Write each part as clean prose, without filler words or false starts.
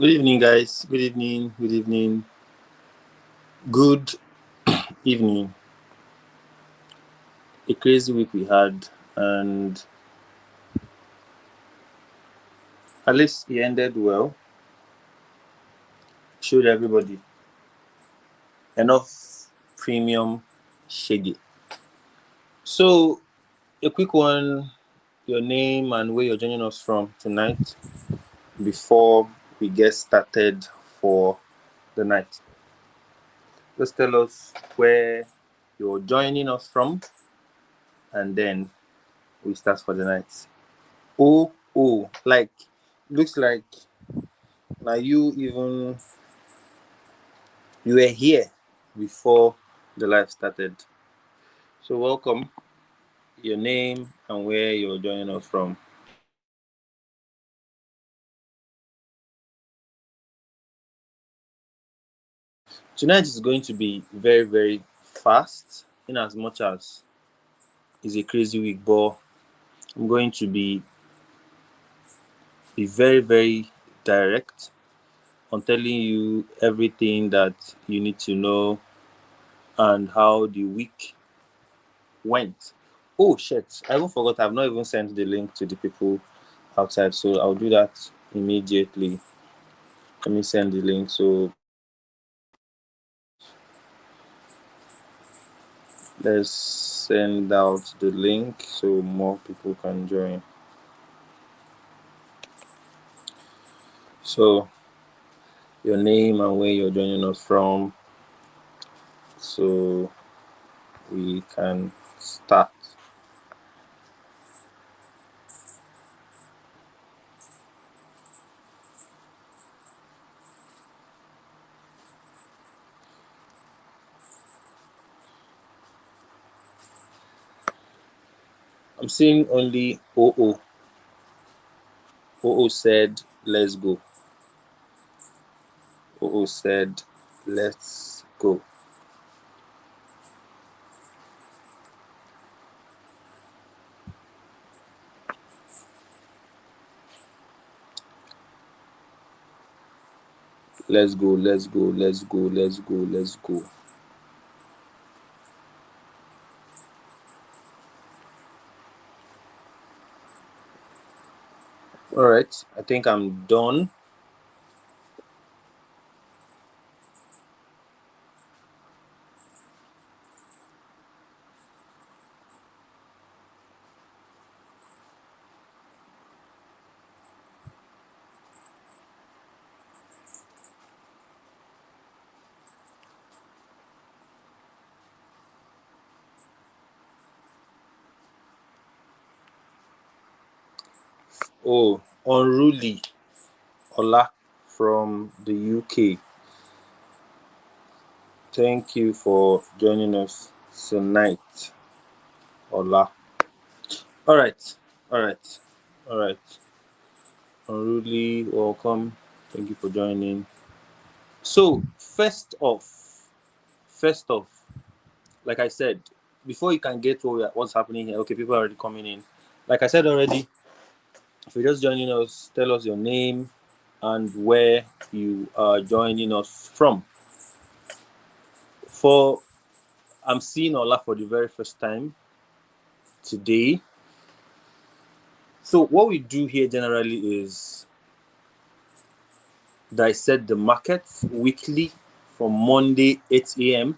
Good evening, guys. Good evening. Good evening. Good evening. A crazy week we had, and at least it ended well. Showed everybody enough premium shaggy. So, a quick one, your name and where you're joining us from tonight before we get started for the night. Just tell us where you're joining us from, and then we start for the night. Like looks like now you were here before the live started. So welcome, your name and where you're joining us from. Tonight is going to be very, very fast in as much as it's a crazy week, but I'm going to be very, very direct on telling you everything that you need to know and how the week went. Oh shit, I even forgot I've not even sent the link to the people outside, so I'll do that immediately. Let me send the link. So let's send out the link so more people can join. So your name and where you're joining us from, so we can start. I'm seeing only OO. OO said, let's go. OO said, let's go. Let's go, let's go, let's go, let's go, let's go. All right, I think I'm done. Oh, unruly Ola from the UK. Thank you for joining us tonight, Ola. All right, all right, all right. Unruly, welcome. Thank you for joining. So, first off, like I said, before you can get what's happening here, okay, people are already coming in. Like I said already, if you're just joining us, tell us your name and where you are joining us from. I'm seeing Ola for the very first time today. So what we do here generally is dissect the markets weekly from Monday 8 a.m.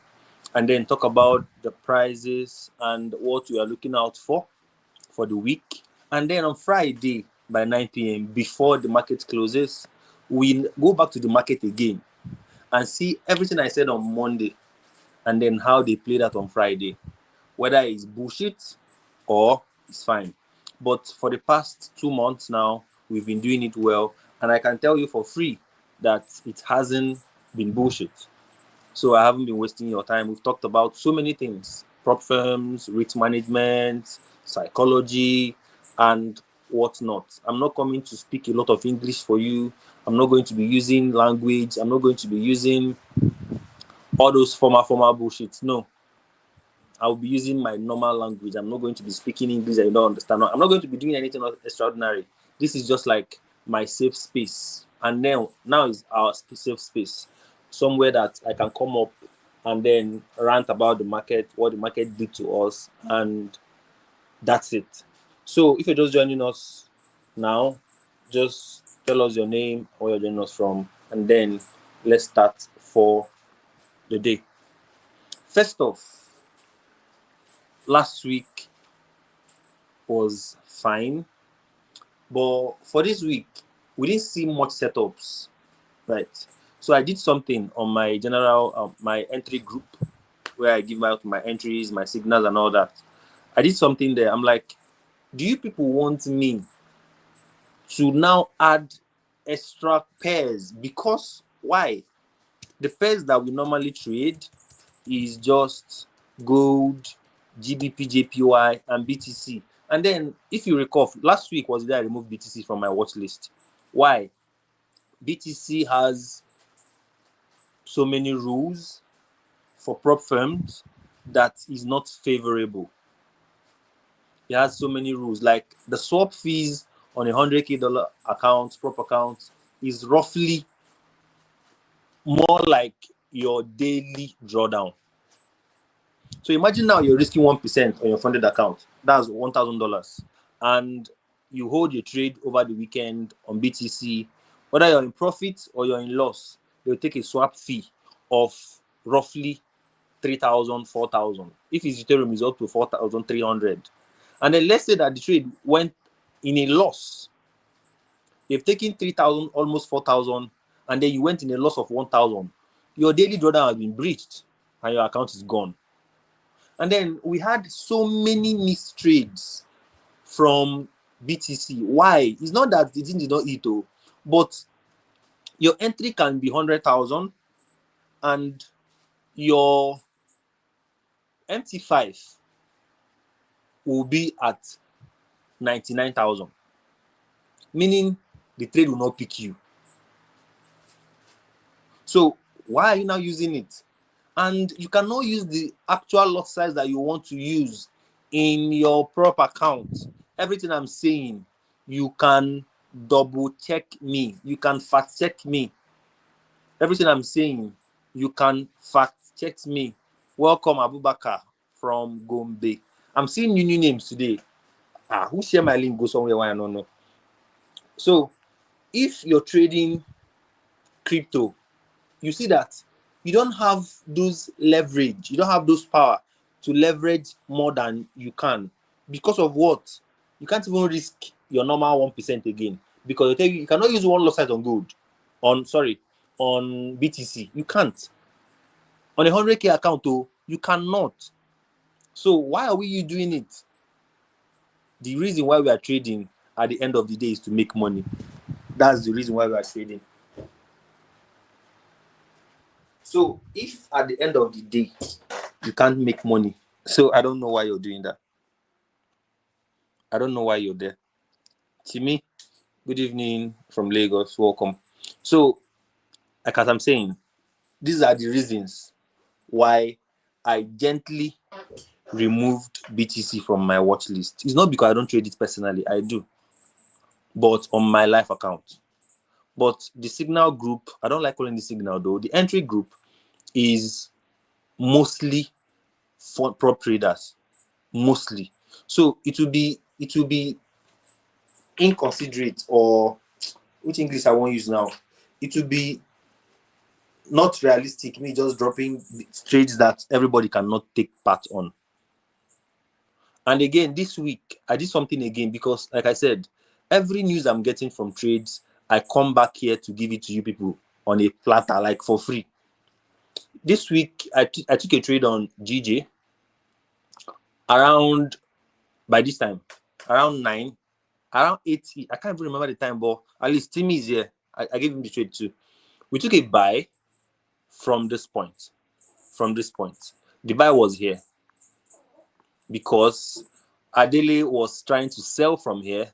and then talk about the prices and what we are looking out for the week. And then on Friday by 9 p.m. before the market closes, we go back to the market again and see everything I said on Monday and then how they played out on Friday, whether it's bullshit or it's fine. But for the past 2 months now, we've been doing it well, and I can tell you for free that it hasn't been bullshit. So I haven't been wasting your time. We've talked about so many things: prop firms, risk management, psychology, and whatnot. I'm not coming to speak a lot of English for you. I'm not going to be using language. I'm not going to be using all those formal bullshit. No, I'll be using my normal language. I'm not going to be speaking English that you don't understand. I'm not going to be doing anything extraordinary. This is just like my safe space. and then now is our safe space, somewhere that I can come up and then rant about the market, what the market did to us, and that's it. So if you're just joining us now, just tell us your name, where you're joining us from, and then let's start for the day. First off, last week was fine, but for this week, we didn't see much setups, right? So I did something on my general, my entry group, where I give out my entries, my signals, and all that. I did something there. I'm like, do you people want me to now add extra pairs? Because why? The pairs that we normally trade is just gold, GBP, JPY, and BTC. And then, if you recall, last week was the day I removed BTC from my watch list. Why? BTC has so many rules for prop firms that is not favorable. It has so many rules. Like the swap fees on a $100K account, prop account, is roughly more like your daily drawdown. So imagine now you're risking 1% on your funded account. That's $1,000. And you hold your trade over the weekend on BTC. Whether you're in profit or you're in loss, they'll take a swap fee of roughly 3,000, 4,000. If it's Ethereum, it's up to 4,300. And then let's say that the trade went in a loss. You've taken 3,000, almost 4,000, and then you went in a loss of 1,000. Your daily drawdown has been breached, and your account is gone. And then we had so many missed trades from BTC. Why? It's not that the thing did not eat, but your entry can be 100,000, and your MT5 will be at 99,000, meaning the trade will not pick you. So why are you now using it? And you cannot use the actual lot size that you want to use in your prop account. Everything I'm saying, you can double check me. You can fact check me. Everything I'm saying, you can fact check me. Welcome, Abubakar from Gombe. I'm seeing new names today. Who share my link go somewhere where I don't know. So if you're trading crypto, you see that you don't have those leverage, you don't have those power to leverage more than you can. Because of what? You can't even risk your normal 1% again, because they tell you cannot use one lot size on gold, on BTC. You can't. On a 100K account, you cannot. So why are we doing it? The reason why we are trading at the end of the day is to make money. That's the reason why we are trading. So if at the end of the day you can't make money, so I don't know why you're doing that. I don't know why you're there. Timi, good evening from Lagos. Welcome. So, like as I'm saying, these are the reasons why I gently removed BTC from my watch list. It's not because I don't trade it personally, I do, but on my live account. But the signal group, I don't like calling the signal though. The entry group is mostly for prop traders, mostly. So it will be inconsiderate, or which English I won't use now. It will be not realistic, me just dropping trades that everybody cannot take part on. And again, this week, I did something again because, like I said, every news I'm getting from trades, I come back here to give it to you people on a platter, like for free. This week, I took a trade on GJ around, by this time, around 9, around 80. I can't even remember the time, but at least Timmy is here. I gave him the trade too. We took a buy from this point. From this point. The buy was here because Adele was trying to sell from here,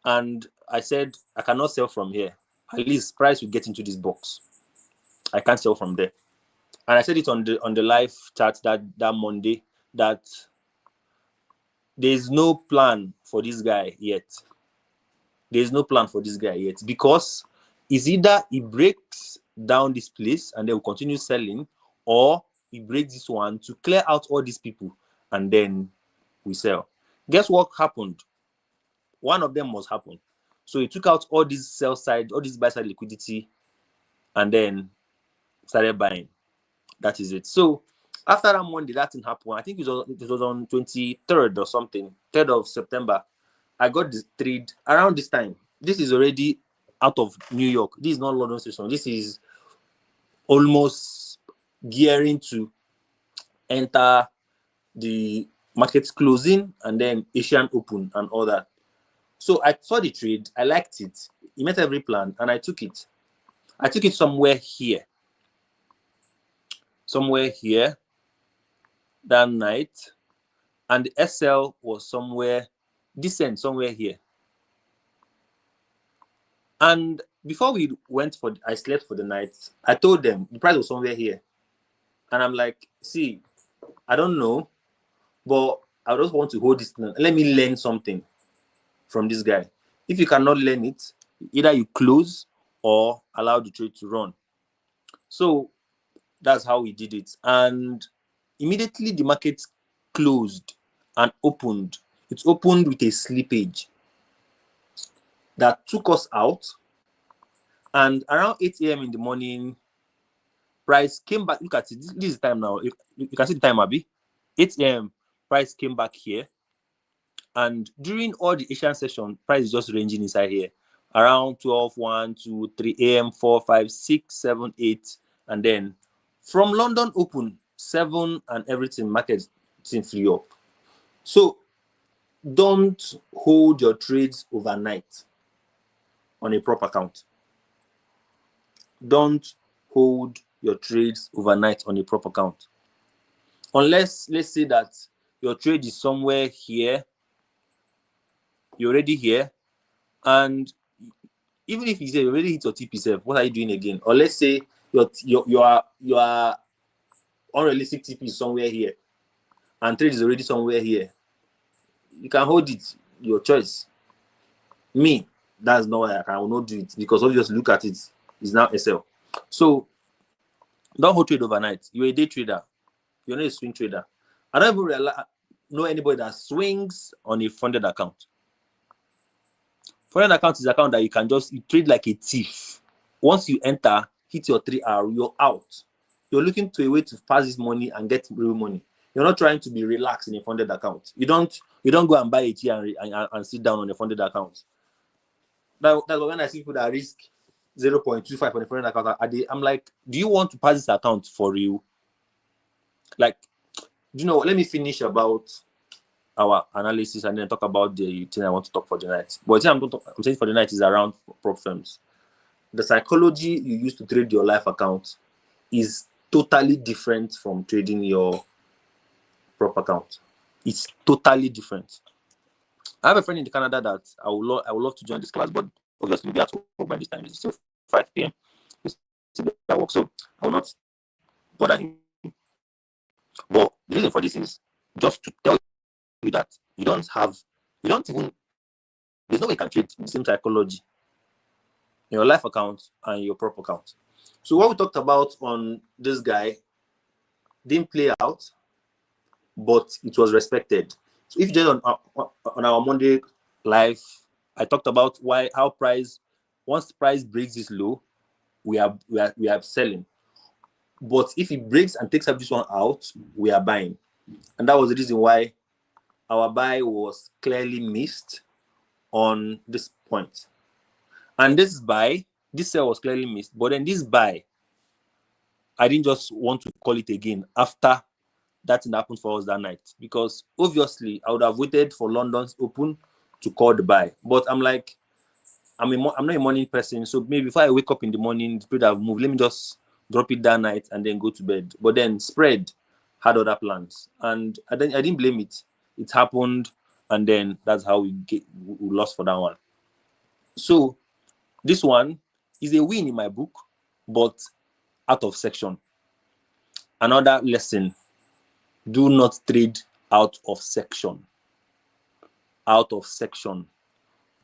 and I said I cannot sell from here. At least price will get into this box. I can't sell from there. And I said it on the live chat that Monday that there's no plan for this guy yet. There's no plan for this guy yet because is either he breaks down this place and then we continue selling, or he breaks this one to clear out all these people and then we sell. Guess what happened? One of them must happen. So he took out all this sell side, all this buy side liquidity, and then started buying. That is it. So after that Monday, that thing happened. I think it was on 23rd or something, 3rd of September. I got the trade around this time. This is already out of New York. This is not London station. This is almost gearing to enter the markets closing and then Asian Open and all that. So I saw the trade. I liked it. It met every plan, and I took it. I took it somewhere here that night, and the SL was somewhere decent, somewhere here. And before we went I slept for the night. I told them the price was somewhere here, and I'm like, see, I don't know, but I just want to hold this. Let me learn something from this guy. If you cannot learn it, either you close or allow the trade to run. So that's how we did it. And immediately the market closed and opened. It opened with a slippage that took us out. And around 8 a.m. in the morning, price came back. Look at it. This is time now. You can see the time, Abby. 8 a.m. price came back here. And during all the Asian session, price is just ranging inside here. Around 12, 1, 2, 3 a.m., 4, 5, 6, 7, 8. And then from London Open, 7 and everything, market seems free up. So don't hold your trades overnight on a prop account. Don't hold your trades overnight on a prop account. Unless, let's say that your trade is somewhere here, you're already here, and even if you say you already hit your TP self, what are you doing again? Or let's say your unrealistic TP is somewhere here, and trade is already somewhere here. You can hold it, your choice. Me, that's not why I will not do it, because obviously look at it, it's now SL. So don't hold trade overnight. You're a day trader. You're not a swing trader. I don't even know anybody that swings on a funded account. Funded account is an account that you can just trade like a thief. Once you enter, hit your 3R, you're out. You're looking to a way to pass this money and get real money. You're not trying to be relaxed in a funded account. You don't go and buy a tea and sit down on a funded account. That's when I see people that risk 0.25 on a funded account. I'm like, do you want to pass this account for real? Like, you know, let me finish about our analysis and then talk about the thing I want to talk for the night. But the thing I'm saying for the night is around prop firms. The psychology you use to trade your life account is totally different from trading your prop account. It's totally different. I have a friend in Canada that I would love to join this class, but obviously we have to work by this time. It's still 5 p.m. It's still at work, so I will not bother him. But the reason for this is just to tell you that there's no way you can trade the same psychology in your life account and your prop account. So what we talked about on this guy didn't play out, but it was respected. So if you join on our Monday live, I talked about how price, once the price breaks this low, we are selling. But if it breaks and takes up this one out, we are buying. And that was the reason why our buy was clearly missed on this point. And this sell was clearly missed. But then this buy, I didn't just want to call it again after that thing happened for us that night. Because obviously, I would have waited for London's Open to call the buy. But I'm like, I'm not a morning person. So maybe if I wake up in the morning, the trade have moved, let me just drop it that night and then go to bed. But then spread had other plans. And I didn't blame it. It happened. And then that's how we lost for that one. So this one is a win in my book, but out of section. Another lesson: do not trade out of section. Out of section.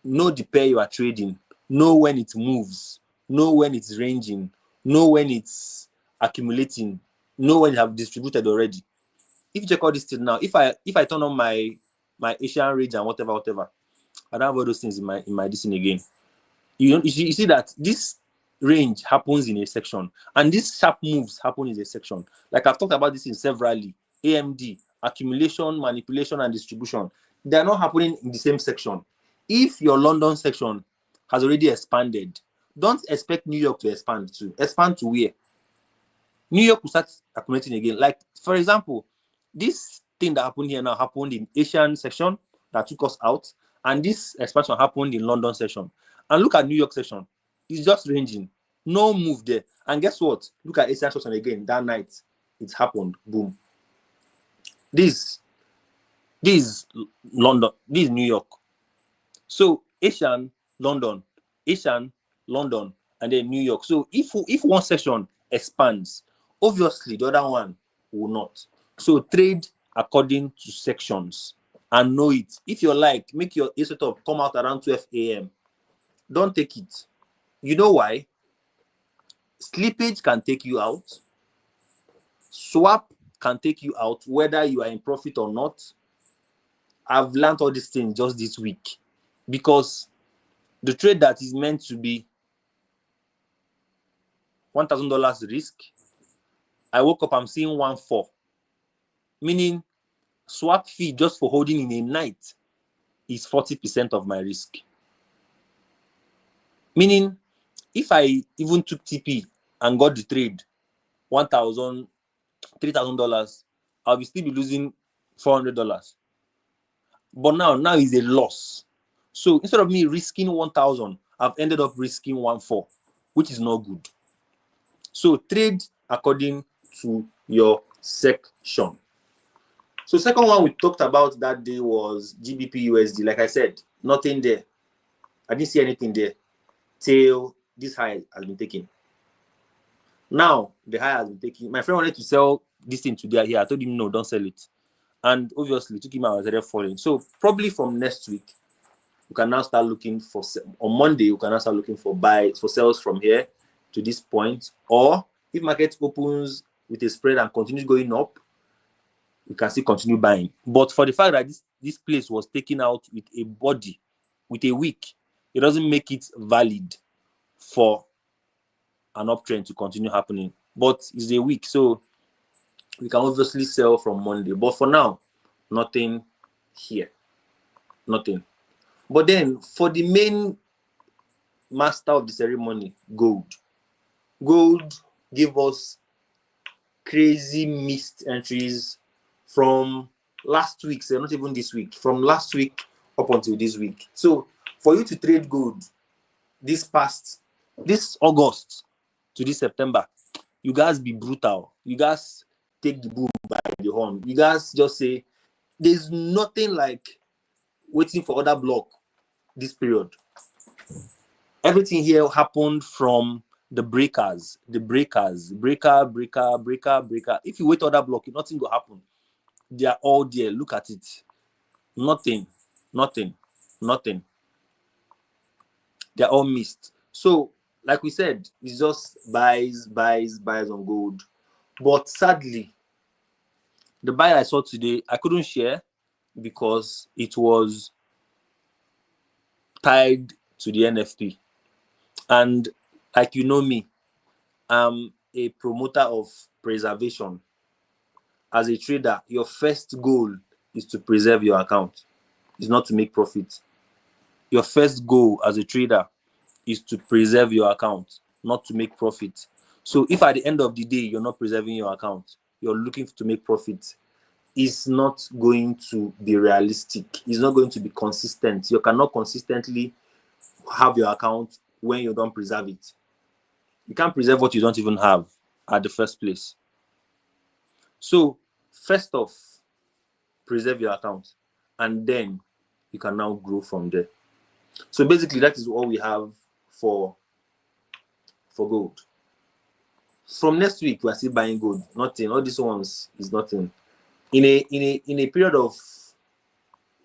Know the pair you are trading. Know when it moves. know when it's ranging, know when it's accumulating, know when you have distributed already. If you check all this thing now, if I turn on my Asian range and whatever, I don't have all those things in my this thing again. You see that this range happens in a section, and these sharp moves happen in a section. Like I've talked about this in severally. AMD, accumulation, manipulation, and distribution. They are not happening in the same section. If your London section has already expanded, don't expect New York to expand to. Expand to where? New York will start accumulating again. Like, for example, this thing that happened here now happened in Asian section that took us out, and this expansion happened in London section. And look at New York section. It's just ranging. No move there. And guess what? Look at Asian section again. That night, it happened. Boom. This is London. This is New York. So Asian, London, Asian, London, and then New York. So if one section expands, obviously the other one will not. So trade according to sections and know it. If you're like, make your setup come out around 12 a.m. Don't take it. You know why? Slippage can take you out. Swap can take you out, whether you are in profit or not. I've learned all these things just this week, because the trade that is meant to be $1,000 risk, I woke up, I'm seeing 1.4, meaning swap fee just for holding in a night is 40% of my risk. Meaning, if I even took TP and got the trade $1,000, $3,000, I'll still be losing $400. But now is a loss. So instead of me risking 1,000, I've ended up risking 1.4, which is not good. So trade according to your section. So second one we talked about that day was GBP USD. Like I said, nothing there. I didn't see anything there till this high has been taken. Now the high has been taken. My friend wanted to sell this thing today here. I told him no, don't sell it. And obviously took him out, was already falling. So probably from next week, we can now start looking for, on Monday, we can now start looking for buys, for sales from here to this point. Or if market opens with a spread and continues going up, we can still continue buying. But for the fact that this place was taken out with a body, with a wick, it doesn't make it valid for an uptrend to continue happening. But it's a wick, so we can obviously sell from Monday. But for now, nothing here. Nothing. But then for the main master of the ceremony, gold. Gold gave us crazy missed entries from last week, so not even this week, from last week up until this week. So for you to trade gold this August to this September, you guys be brutal. You guys take the bull by the horn. You guys just say there's nothing like waiting for other block this period. Everything here happened from the breakers, breaker. If you wait other block, nothing will happen. They are all there. Look at it. Nothing. They're all missed. So, like we said, it's just buys on gold. But sadly, the buy I saw today, I couldn't share because it was tied to the NFP. And like you know me, I'm a promoter of preservation. As a trader, your first goal is to preserve your account. It's not to make profit. Your first goal as a trader is to preserve your account, not to make profit. So if at the end of the day, you're not preserving your account, you're looking to make profit, it's not going to be realistic. It's not going to be consistent. You cannot consistently have your account when you don't preserve it. You can't preserve what you don't even have at the first place. So first off, preserve your account, and then you can now grow from there. So basically, that is all we have for gold. From next week, we are still buying gold. Nothing. All these ones is nothing. In a period of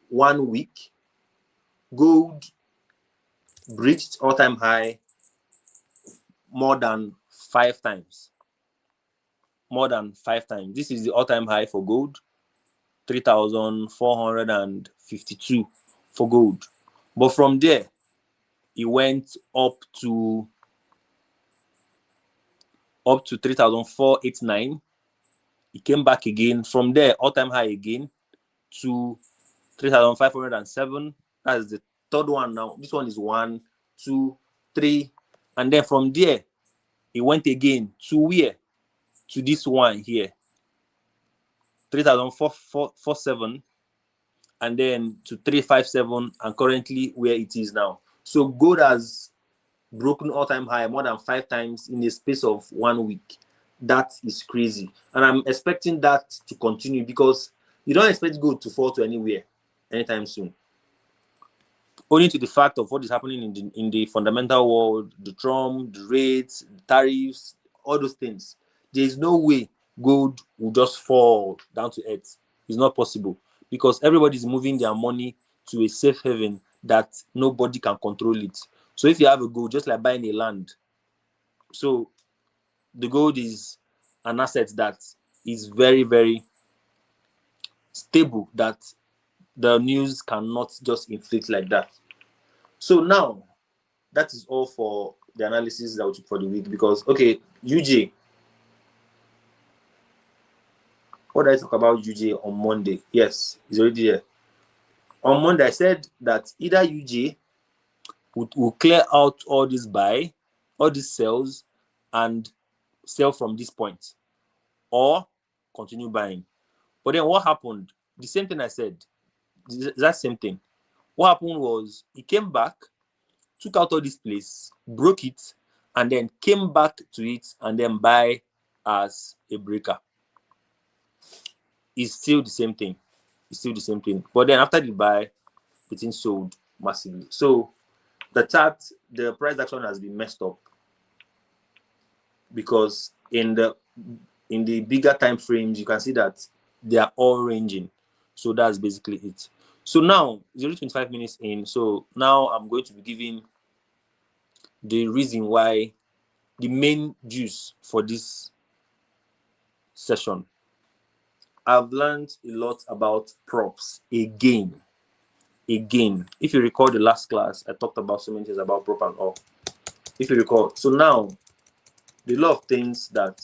1 week, gold breached all-time high more than 5 times. More than 5 times. This is the all-time high for gold, 3,452 for gold. But from there, it went up to 3,489. It came back again. From there, all-time high again to 3,507. That's the third one now. This one is 1, 2, 3. And then from there, it went again to where? To this one here, 3,447, and then to 357, and currently where it is now. So gold has broken all-time high more than 5 times in the space of 1 week. That is crazy, and I'm expecting that to continue, because you don't expect gold to fall to anywhere anytime soon, owing to the fact of what is happening in the fundamental world, the Trump, the rates, the tariffs, all those things. There is no way gold will just fall down to earth. It's not possible, because everybody is moving their money to a safe haven that nobody can control it. So if you have a gold, just like buying a land, so the gold is an asset that is very, very stable, that the news cannot just inflate like that. So now, that is all for the analysis that we took for the week. Because, okay, UJ. What did I talk about UJ on Monday? Yes, it's already there. On Monday, I said that either UJ will clear out all these sales, and sell from this point, or continue buying. But then what happened? The same thing I said, that same thing. What happened was, he came back, took out all this place, broke it, and then came back to it and then buy as a breaker. It's still the same thing. It's still the same thing. But then after the buy, it's sold massively. So the chart, the price action has been messed up, because in the bigger time frames, you can see that they are all ranging. So that's basically it. So now 0.25 minutes in. So now I'm going to be giving the reason why, the main juice for this session. I've learned a lot about props again. If you recall the last class, I talked about so many things about prop and all. If you recall, so now the lot of things that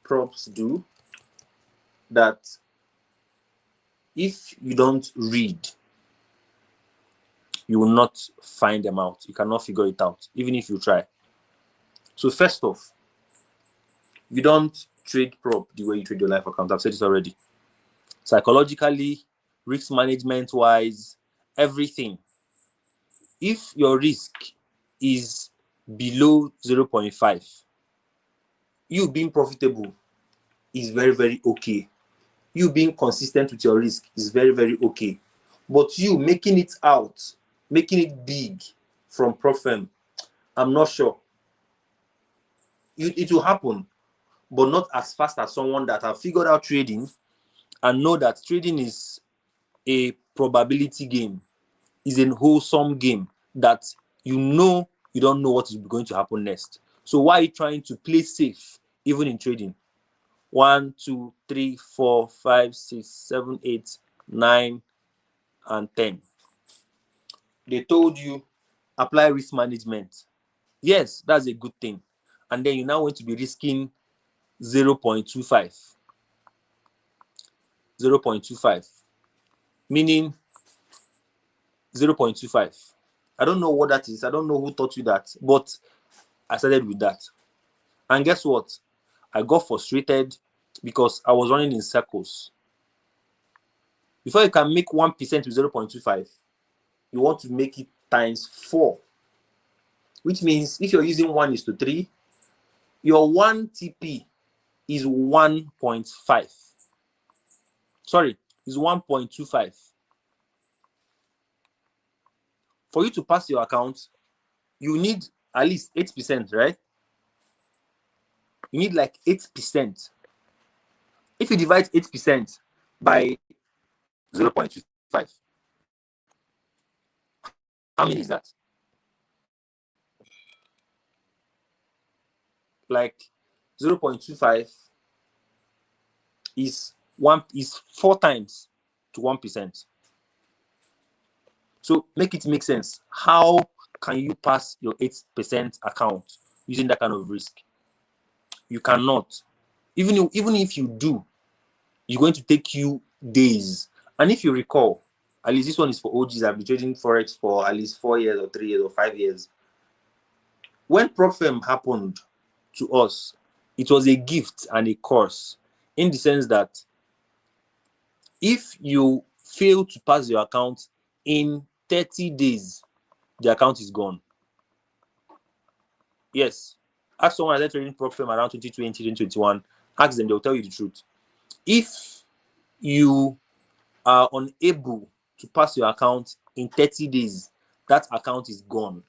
props do, that if you don't read, you will not find them out. You cannot figure it out, even if you try. So first off, you don't trade prop the way you trade your life account. I've said this already. Psychologically, risk management wise, everything. If your risk is below 0.5, you being profitable is very, very okay. You being consistent with your risk is very, very okay. But you making it out, making it big from prop firm, I'm not sure. It will happen, but not as fast as someone that have figured out trading and know that trading is a probability game, is a wholesome game, that you don't know what is going to happen next. So why are you trying to play safe even in trading? 1, 2, 3, 4, 5, 6, 7, 8, 9, and 10. They told you apply risk management. Yes, that's a good thing. And then you now want to be risking 0.25. 0.25. Meaning 0.25. I don't know what that is. I don't know who taught you that. But I started with that. And guess what? I got frustrated because I was running in circles. Before you can make 1% with 0.25, you want to make it times 4. Which means if you're using 1:3, your 1 TP is 1.5. Sorry, is 1.25. For you to pass your account, you need at least 8%, right? You need like 8%. If you divide 8% by 0.25, how many is that? like 0.25 is 4 times to 1%. So make it make sense. How can you pass your 8% account using that kind of risk? You cannot. Even if you do, it's going to take you days. And if you recall, at least this one is for OGs. I've been trading Forex for at least 4 years or 3 years or 5 years. When PropFM happened to us, it was a gift and a curse, in the sense that if you fail to pass your account in 30 days, the account is gone. Yes. Ask someone that's trading PropFM around 2020, 2021. Ask them, they'll tell you the truth. If you are unable to pass your account in 30 days, that account is gone.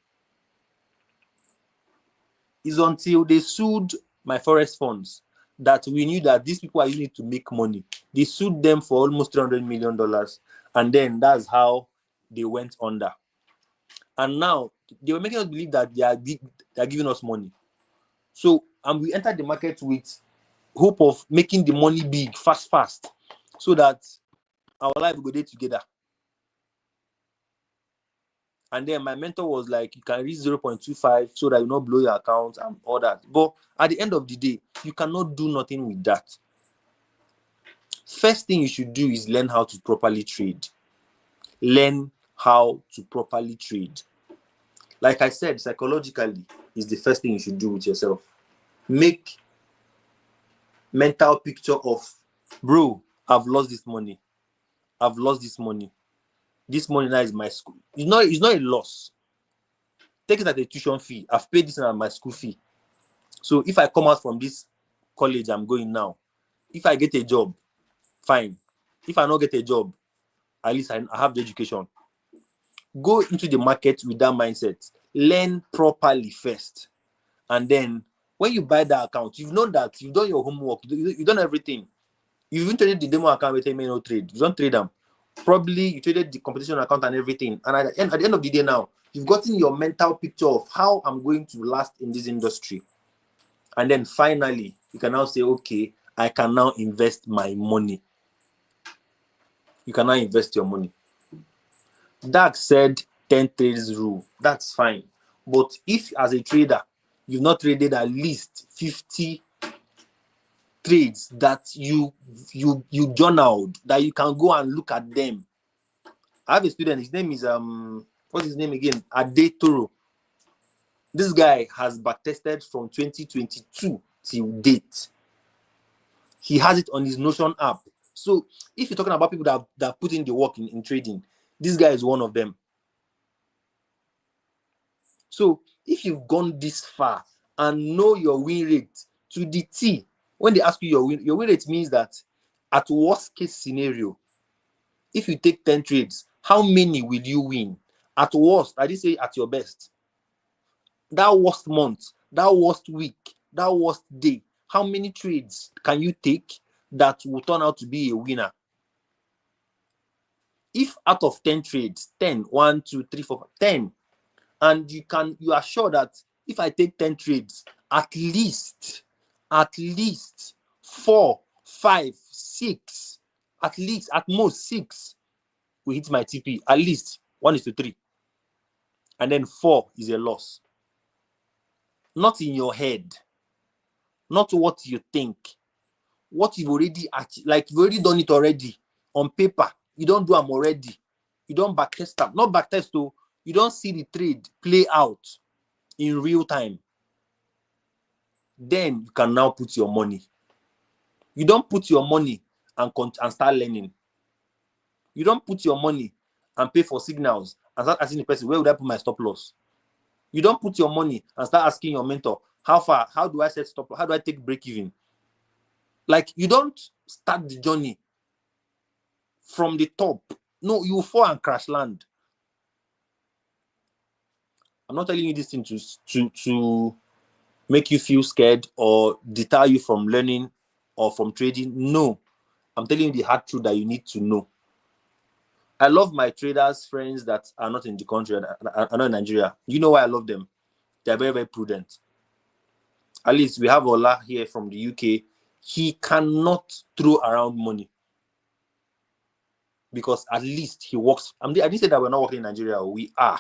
It's until they sued my Forex funds that we knew that these people are using it to make money. They sued them for almost $300 million. And then that's how they went under. And now they were making us believe that they are giving us money. So, and we entered the market with hope of making the money big, fast, so that our life will go there together. And then my mentor was like, you can reach 0.25 so that you not blow your account and all that. But at the end of the day, you cannot do nothing with that. First thing you should do is learn how to properly trade. Learn how to properly trade. Like I said, psychologically is the first thing you should do with yourself. Make mental picture of, bro, I've lost this money. I've lost this money. This money now is my school. It's not a loss. Take it as a tuition fee. I've paid this as my school fee. So if I come out from this college I'm going now, if I get a job, fine. If I don't get a job, at least I have the education. Go into the market with that mindset. Learn properly first. And then when you buy that account, you've known that you've done your homework, you've done everything. You've even traded the demo account with a no trade. You don't trade them. Probably you traded the competition account and everything. And at the end of the day now, you've gotten your mental picture of how I'm going to last in this industry. And then finally, you can now say, okay, I can now invest my money. You can now invest your money. Dak said 10 trades rule. That's fine. But if as a trader, you've not traded at least 50 trades that you journaled, that you can go and look at them. I have a student, his name is what's his name again? Ade Toro. This guy has backtested from 2022 till date. He has it on his Notion app. So if you're talking about people that have put in the work in trading, this guy is one of them. So if you've gone this far and know your win rate to the T, when they ask you your win rate means that at worst case scenario, if you take 10 trades, how many will you win? At worst, I didn't say at your best. That worst month, that worst week, that worst day, how many trades can you take that will turn out to be a winner? If out of 10 trades, 10, 1, 2, 3, 4, 10, and you are sure that if I take 10 trades, at least 4, 5, 6, at most 6 will hit my TP. At least 1:3. And then 4 is a loss. Not in your head. Not what you think. What you've already achieved. Like you've already done it already. On paper. You don't do them already. You don't backtest them. Not backtest though. You don't see the trade play out in real time. Then you can now put your money. You don't put your money and start learning. You don't put your money and pay for signals and start asking the person, where would I put my stop loss? You don't put your money and start asking your mentor, how far? How do I set stop loss? How do I take break even? Like, you don't start the journey from the top. No, you fall and crash land. I'm not telling you this thing to make you feel scared or deter you from learning or from trading. No, I'm telling you the hard truth that you need to know. I love my traders friends that are not in the country and are not in Nigeria. You know why I love them? They're very, very prudent. At least we have Ola here from the UK. He cannot throw around money because at least he works. I didn't say that we're not working in Nigeria. We are.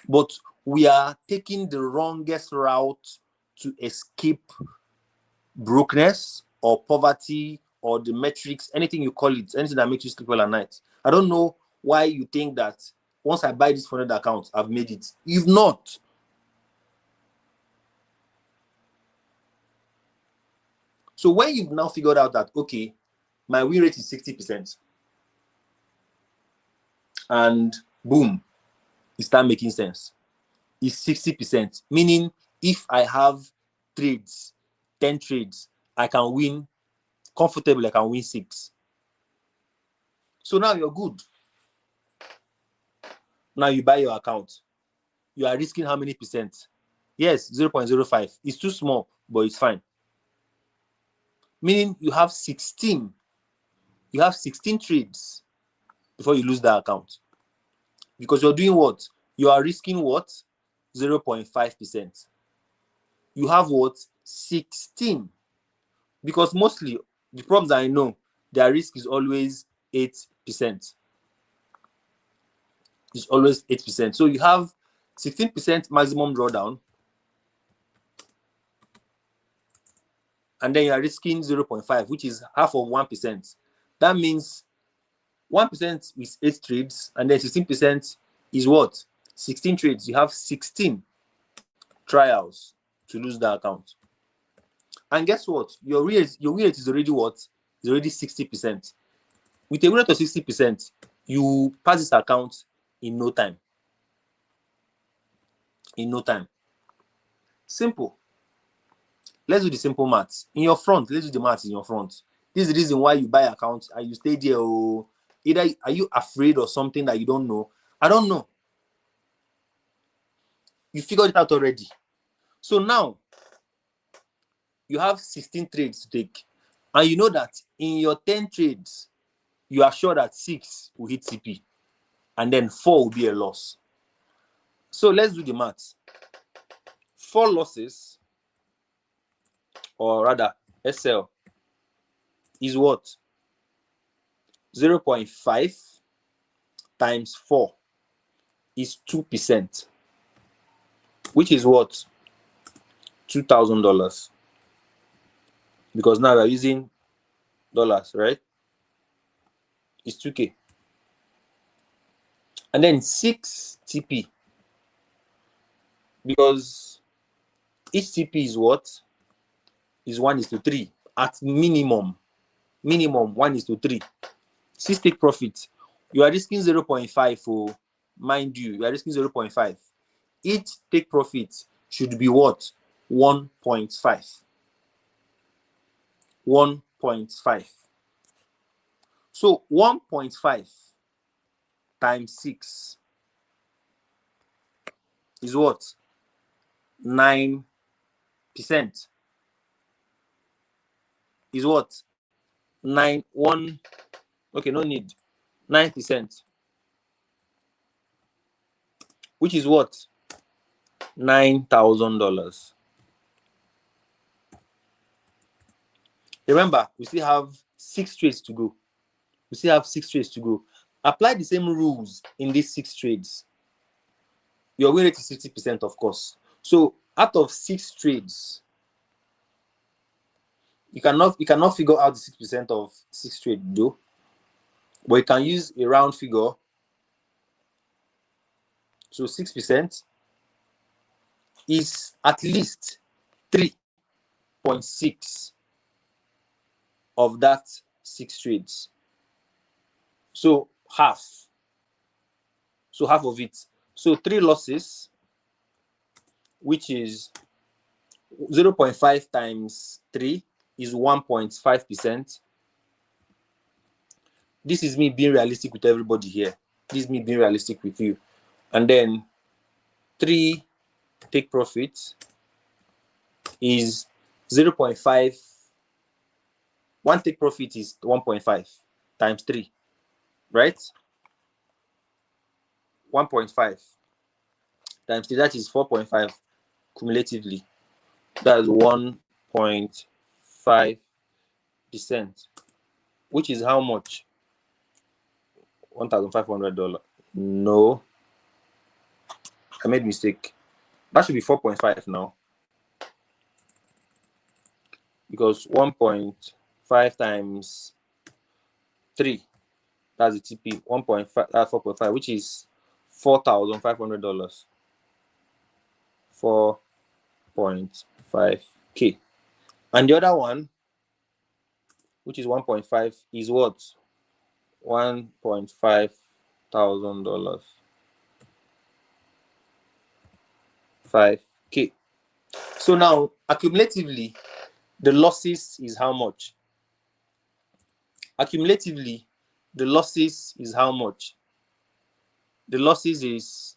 But we are taking the wrongest route to escape brokenness or poverty or the metrics, anything you call it, anything that makes you sleep well at night. I don't know why you think that once I buy this funded account, I've made it. You've not. So when you've now figured out that, okay, my win rate is 60%, and boom, it start making sense. It's 60%, meaning if I have trades, 10 trades, I can win comfortably, I can win 6. So now you're good. Now you buy your account. You are risking how many percent? Yes, 0.05. It's too small, but it's fine. Meaning you have 16. You have 16 trades before you lose that account. Because you're doing what? You are risking what? 0.5%. You have what? 16. Because mostly the problems I know, their risk is always 8%. It's always 8%. So you have 16% maximum drawdown, and then you are risking 0.5, which is half of 1%. That means 1% is 8 trades, and then 16% is what? 16 trades. You have 16 trials to lose that account. And guess what? Your win rate is already what? It's already 60%. With a win rate of 60%, you pass this account in no time. In no time. Simple. Let's do the simple maths. In your front, let's do the maths in your front. This is the reason why you buy accounts and you stay there. Oh, either are you afraid of something that you don't know? I don't know. You figured it out already. So now you have 16 trades to take. And you know that in your 10 trades, you are sure that 6 will hit CP. And then 4 will be a loss. So let's do the maths. 4 losses, or rather SL, is what? 0.5 times 4 is 2%, which is what? $2,000. Because now we're using dollars, right? It's 2K. And then 6 TP. Because each TP is what? Is 1:3. At minimum. Minimum 1:3. 6 take profit. You are risking 0.5. Oh, mind you are risking 0.5. Each take profit should be what? 1.5. 1.5. So 1.5 times 6 is what? 9%. Is what? 1. Okay, no need. 9%. Which is what? $9,000. Remember, we still have 6 trades to go. We still have 6 trades to go. Apply the same rules in these 6 trades. Your win rate is 60%, of course. So out of 6 trades, you cannot figure out the 6% of 6 trades, though. But you can use a round figure. So 6% is at least 3.6 of that 6 trades. So half. So half of it. So 3 losses, which is 0.5 times 3 is 1.5%. This is me being realistic with everybody here. This is me being realistic with you. And then 3 take profit is 0.5. 1 take profit is 1.5 times 3, right? 1.5 times 3, that is 4.5 cumulatively. That is 1.5%, which is how much? $1,500. No, I made mistake. That should be 4.5 now, because 1.5 times 3, that's the TP. 1.5, that's 4.5, which is $4,500. 4.5K. And the other one, which is 1.5, is what? $1,500. 5K. So now, accumulatively, the losses is how much? Accumulatively, the losses is how much? The losses is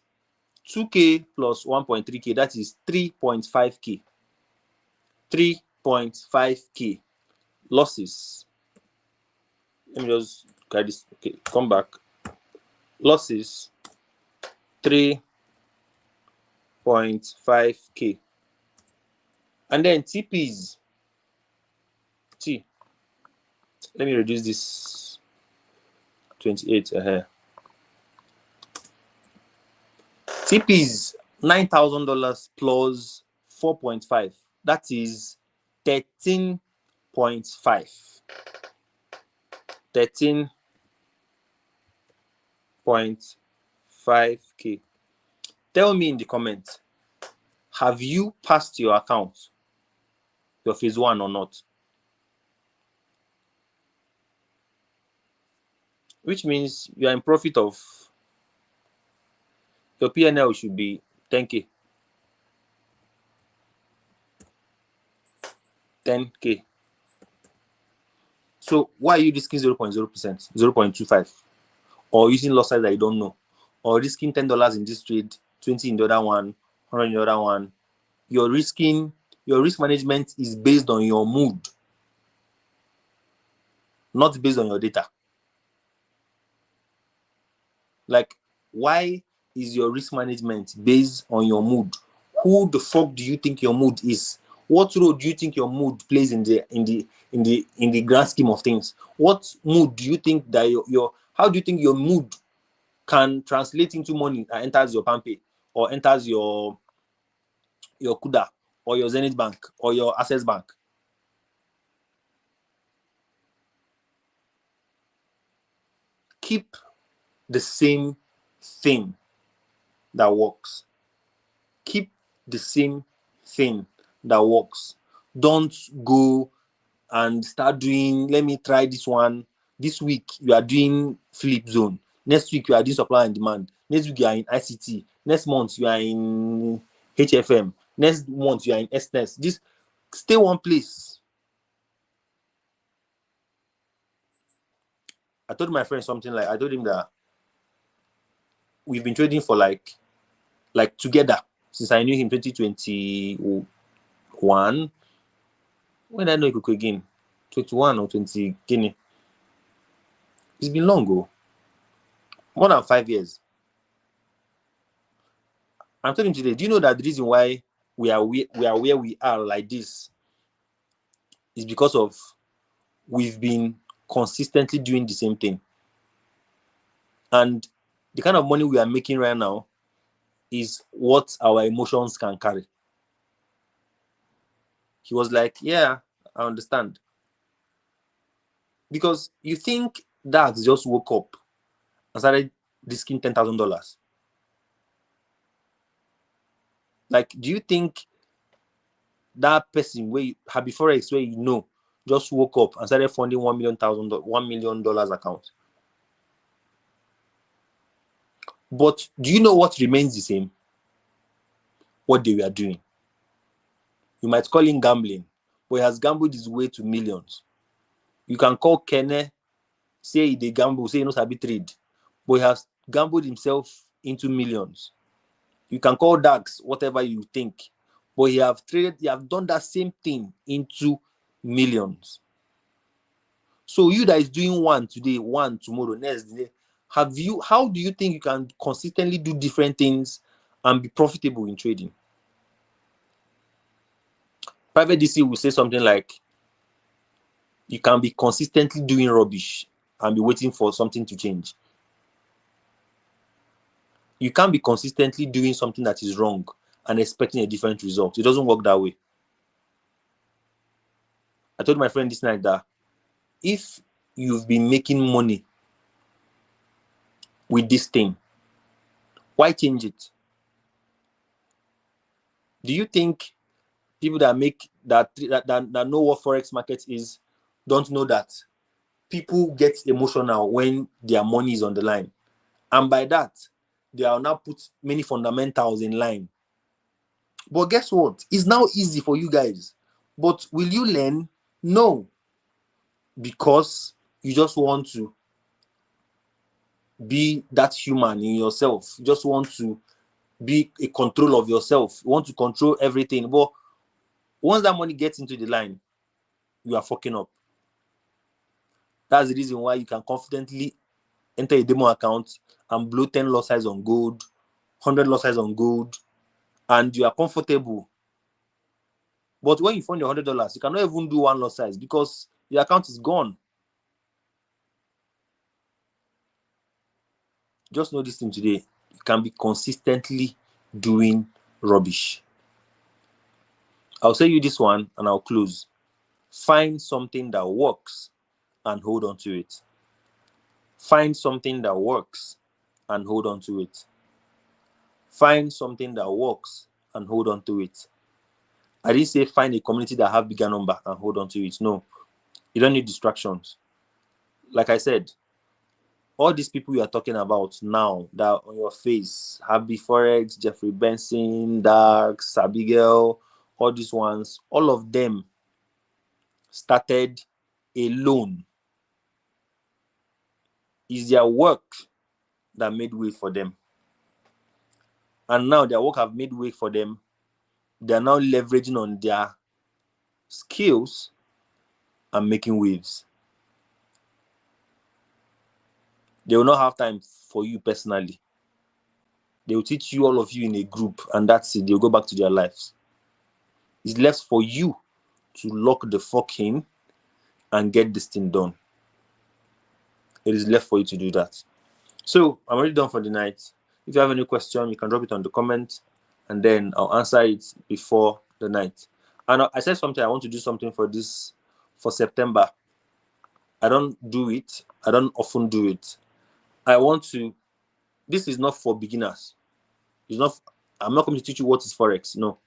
2K plus 1.3K. That is 3.5K. 3.5K losses. Let me just get this. Okay, come back. Losses 3.5K. And then TPs. T. Let me reduce this 28 here. TPs $9,000 plus 4.5. That is 13.5. 13.5K. Tell me in the comments, have you passed your account, your phase 1 or not? Which means you are in profit of, your P&L should be 10K. 10K. So why are you risking 0.0%, 0.25? Or using loss size that you don't know? Or risking $10 in this trade, 20 in the other one, 100 in the other one? Your risk management is based on your mood, not based on your data. Like, why is your risk management based on your mood? Who the fuck do you think your mood is? What role do you think your mood plays in the grand scheme of things? What mood do you think that how do you think your mood can translate into money that enters your PalmPay or enters your Kuda or your Zenith Bank or your Access Bank? Keep the same thing that works. Keep the same thing that works. Don't go and start doing, let me try this one. This week you are doing flip zone. Next week you are doing supply and demand. Next week you are in ICT. Next month you are in HFM. Next month you are in SNS. Just stay one place. I told my friend something like, I told him that we've been trading for like together since I knew him 2021. When I know Ikuku again, 21 or 20 Guinea. It's been long ago. More than 5 years. I'm telling you today, do you know that the reason why we are where we are like this is because of we've been consistently doing the same thing. And the kind of money we are making right now is what our emotions can carry. He was like, yeah, I understand. Because you think Dax just woke up and started risking $10,000. Like, do you think that person where Happy Forex, where just woke up and started funding $1 million account? But do you know what remains the same? What they were doing. You might call him gambling, but he has gambled his way to millions. You can call Kenne, say they gamble, say he knows how to trade, but he has gambled himself into millions. You can call Dax, whatever you think, but he have done that same thing into millions. So you that is doing one today, one tomorrow, next day, how do you think you can consistently do different things and be profitable in trading? Private DC will say something like, you can be consistently doing rubbish and be waiting for something to change. You can't be consistently doing something that is wrong and expecting a different result. It doesn't work that way. I told my friend this night that if you've been making money with this thing, why change it? Do you think people that know what forex market is don't know that people get emotional when their money is on the line, and by that they are now put many fundamentals in line? But guess what? It's now easy for you guys, but will you learn? No, because you just want to be that human in yourself. You just want to be a control of yourself. You want to control everything. But once that money gets into the line, you are fucking up. That's the reason why you can confidently enter a demo account and blow 10 lot size on gold, 100 lot size on gold, and you are comfortable. But when you find your $100, you cannot even do one lot size because your account is gone. Just know this thing today. You can be consistently doing rubbish. I'll say you this one and I'll close. Find something that works and hold on to it. Find something that works and hold on to it. Find something that works and hold on to it. I didn't say find a community that have bigger number and hold on to it. No, you don't need distractions. Like I said, all these people you are talking about now that are on your face, Happy Forex, Jeffrey Benson, Dax, Abigail, all these ones, all of them started alone. It's their work that made way for them. And now their work have made way for them. They are now leveraging on their skills and making waves. They will not have time for you personally. They will teach you, all of you, in a group, and that's it. They'll go back to their lives. It's left for you to lock the fuck in and get this thing done. It is left for you to do that. So I'm already done for the night. If you have any question, you can drop it on the comment, and then I'll answer it before the night. And I said something, I want to do something for September. I don't do it. I don't often do it. I want to. This is not for beginners. It's not. I'm not going to teach you what is forex. No.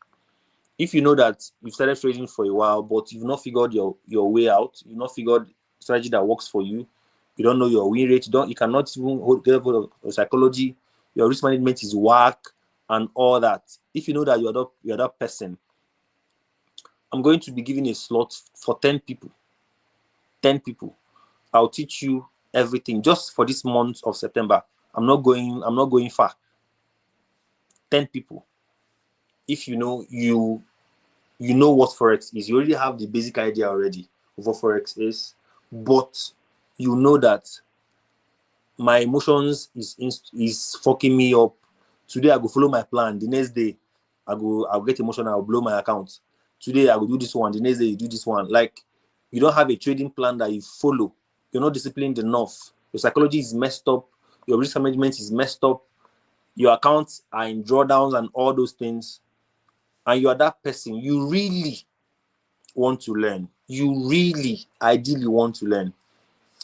If you know that you've started trading for a while, but you've not figured your way out, you've not figured strategy that works for you, you don't know your win rate, you cannot even get hold of psychology, your risk management is whack and all that. If you know that you're that person, I'm going to be giving a slot for 10 people. 10 people. I'll teach you everything just for this month of September. I'm not going far. 10 people. If you know what forex is, you already have the basic idea already of what forex is, but you know that my emotions is fucking me up. Today I go follow my plan, the next day I'll get emotional, I'll blow my account. Today I will do this one, the next day you do this one. Like, you don't have a trading plan that you follow. You're not disciplined enough. Your psychology is messed up. Your risk management is messed up. Your accounts are in drawdowns and all those things. And you are that person. You really want to learn. You really, ideally want to learn.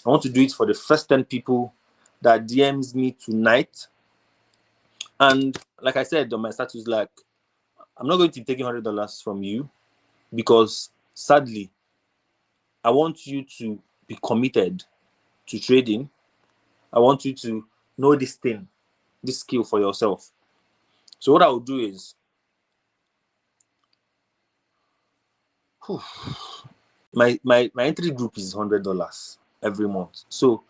I want to do it for the first 10 people that DMs me tonight. And like I said on my status, like, I'm not going to be taking $100 from you because sadly, I want you to be committed to trading. I want you to know this thing, this skill for yourself. So what I will do is, my entry group is $100 every month. So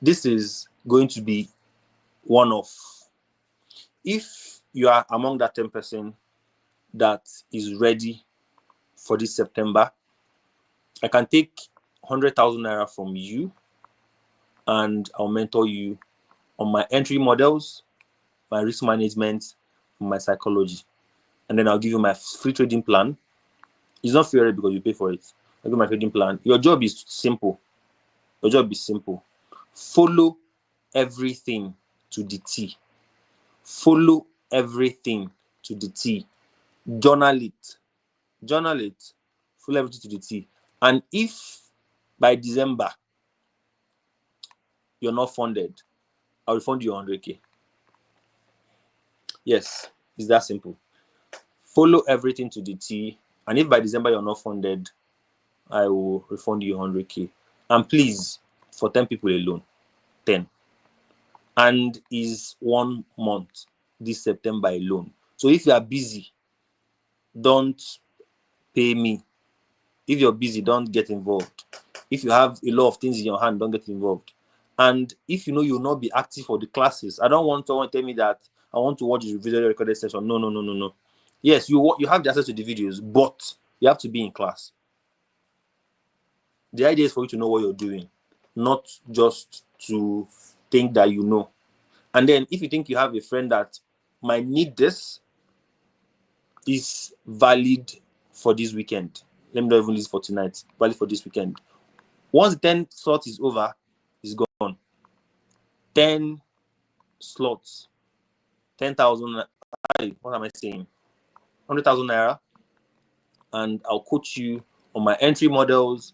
this is going to be one-off. If you are among that 10% that is ready for this September, I can take 100,000 naira from you and I'll mentor you on my entry models, my risk management, and my psychology. And then I'll give you my free trading plan. It's not fair because you pay for it. I got my trading plan. Your job is simple. Your job is simple. Follow everything to the T. Follow everything to the T. Journal it. Journal it. Follow everything to the T. And if by December you're not funded, I'll refund you 100K. Yes, it's that simple. Follow everything to the T. And if by December you're not funded, I will refund you 100K. And please, for 10 people alone, 10. And is 1 month this September alone. So if you are busy, don't pay me. If you're busy, don't get involved. If you have a lot of things in your hand, don't get involved. And if you know you'll not be active for the classes, I don't want someone to tell me that I want to watch the video recorded session. No. Yes, you have the access to the videos, but you have to be in class. The idea is for you to know what you're doing, not just to think that you know. And then if you think you have a friend that might need this, is valid for this weekend. Let me not even use for tonight. Valid for this weekend. Once the 10 slots is over, it's gone. 10 slots. 10,000. What am I saying? 100,000 naira. And I'll coach you on my entry models,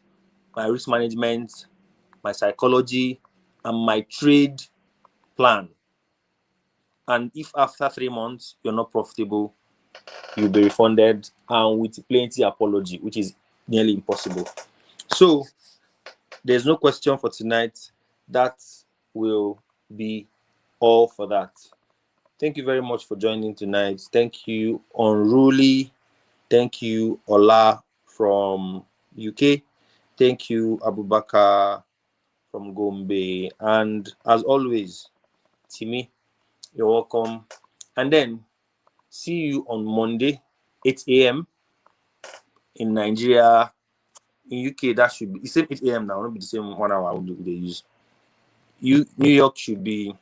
my risk management, my psychology, and my trade plan. And if after 3 months you're not profitable, you'll be refunded, and with plenty apology, which is nearly impossible. So there's no question for tonight. That will be all for that. Thank you very much for joining tonight. Thank you, Unruly. Thank you, Ola from UK. Thank you, Abubakar from Gombe. And as always, Timmy, you're welcome. And then see you on Monday, 8 a.m. in Nigeria. In UK, that should be the same 8 a.m. now. It'll be the same 1 hour they use. New York should be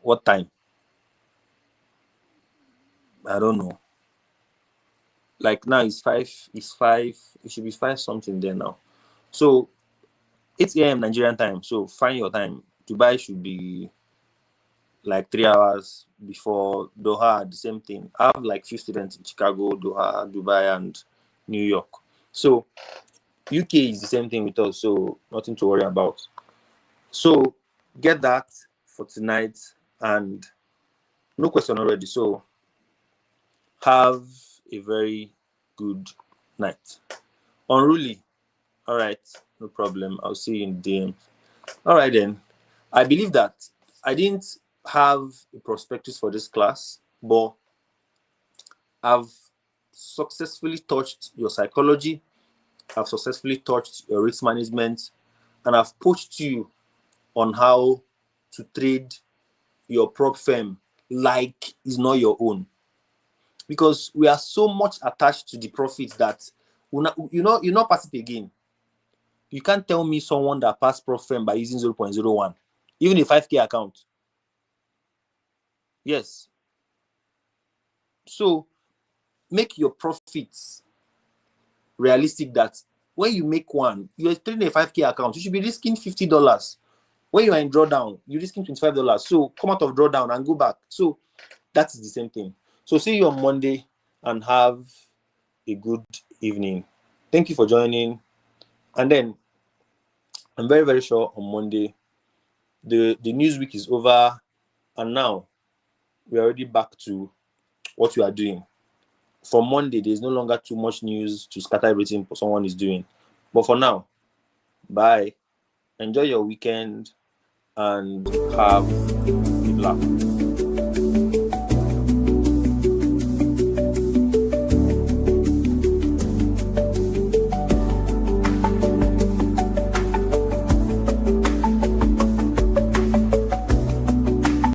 what time? I don't know. Like now it's 5. It's 5. It should be 5 something there now. So 8 a.m. Nigerian time. So find your time. Dubai should be like 3 hours before. Doha, the same thing. I have like few students in Chicago, Doha, Dubai, and New York. So UK is the same thing with us. So nothing to worry about. So get that for tonight, and no question already. So have a very good night. Unruly. All right, no problem. I'll see you in DM. All right then. I believe that I didn't have a prospectus for this class, but I've successfully touched your psychology. I've successfully touched your risk management, and I've coached you on how to trade your prop firm like it's not your own. Because we are so much attached to the profits that you're not passive again. You can't tell me someone that passed prop firm by using 0.01, even a 5K account. Yes. So make your profits realistic, that when you make one, you're trading a 5K account, you should be risking $50. When you are in drawdown, you're risking $25. So come out of drawdown and go back. So that is the same thing. So see you on Monday and have a good evening. Thank you for joining. And then I'm very, very sure on Monday, the news week is over, and now we're already back to what we are doing. For Monday, there's no longer too much news to scatter everything someone is doing. But for now, bye. Enjoy your weekend and have a laugh.